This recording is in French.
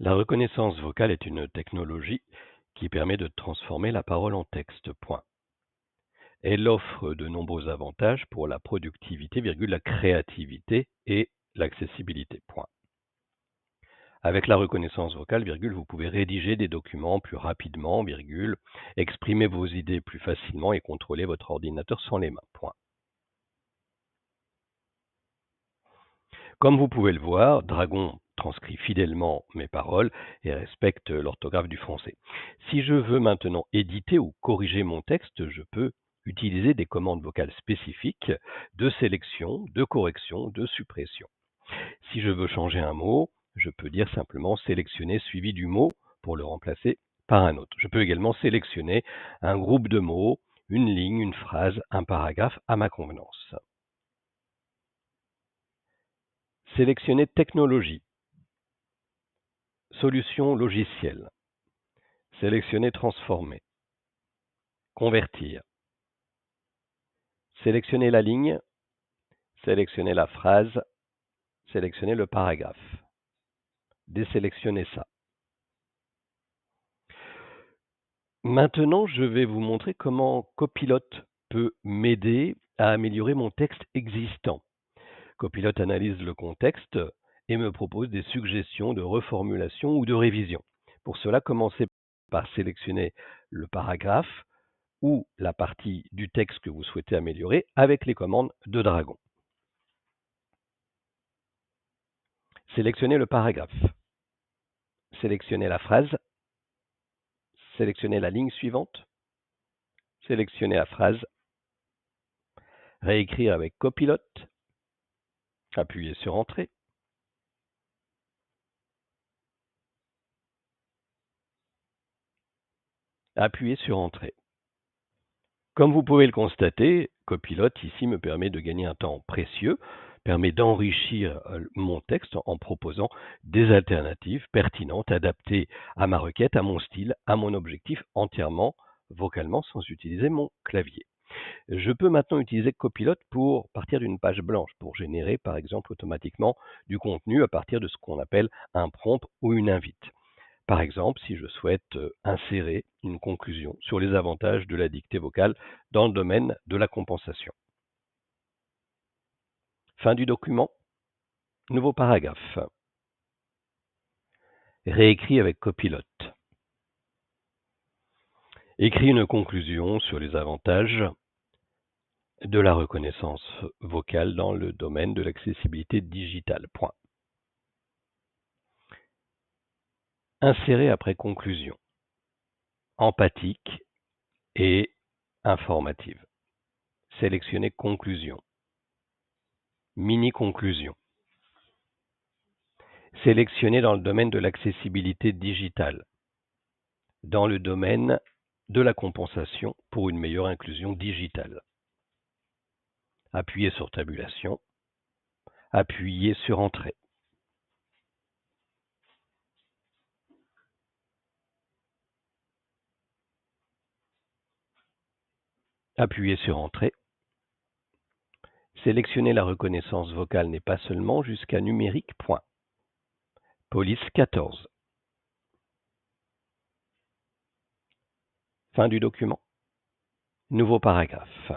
La reconnaissance vocale est une technologie qui permet de transformer la parole en texte. Point. Elle offre de nombreux avantages pour la productivité, la créativité et l'accessibilité. Point. Avec la reconnaissance vocale, vous pouvez rédiger des documents plus rapidement, exprimer vos idées plus facilement et contrôler votre ordinateur sans les mains. Point. Comme vous pouvez le voir, Dragon transcrit fidèlement mes paroles et respecte l'orthographe du français. Si je veux maintenant éditer ou corriger mon texte, je peux utiliser des commandes vocales spécifiques de sélection, de correction, de suppression. Si je veux changer un mot, je peux dire simplement sélectionner suivi du mot pour le remplacer par un autre. Je peux également sélectionner un groupe de mots, une ligne, une phrase, un paragraphe à ma convenance. Sélectionner technologie. Solution logicielle. Sélectionner transformer. Convertir. Sélectionner la ligne. Sélectionner la phrase. Sélectionner le paragraphe. Désélectionner ça. Maintenant, je vais vous montrer comment Copilot peut m'aider à améliorer mon texte existant. Copilot analyse le contexte et me propose des suggestions de reformulation ou de révision. Pour cela, commencez par sélectionner le paragraphe ou la partie du texte que vous souhaitez améliorer avec les commandes de Dragon. Sélectionnez le paragraphe. Sélectionnez la phrase. Sélectionnez la ligne suivante. Sélectionnez la phrase. Réécrire avec Copilot. Appuyez sur Entrée. Appuyez sur Entrée. Comme vous pouvez le constater, Copilot ici me permet de gagner un temps précieux, permet d'enrichir mon texte en proposant des alternatives pertinentes, adaptées à ma requête, à mon style, à mon objectif, entièrement vocalement sans utiliser mon clavier. Je peux maintenant utiliser Copilot pour partir d'une page blanche, pour générer par exemple automatiquement du contenu à partir de ce qu'on appelle un prompt ou une invite. Par exemple, si je souhaite insérer une conclusion sur les avantages de la dictée vocale dans le domaine de la compensation. Fin du document. Nouveau paragraphe. Réécrit avec Copilot. Écrit une conclusion sur les avantages de la reconnaissance vocale dans le domaine de l'accessibilité digitale. Point. Insérer après conclusion. Empathique et informative. Sélectionner conclusion. Mini-conclusion. Sélectionner dans le domaine de l'accessibilité digitale, dans le domaine de la compensation pour une meilleure inclusion digitale. Appuyez sur Tabulation, appuyez sur Entrée. Appuyez sur Entrée. Sélectionner la reconnaissance vocale n'est pas seulement jusqu'à numérique. Point. Police 14. Fin du document. Nouveau paragraphe.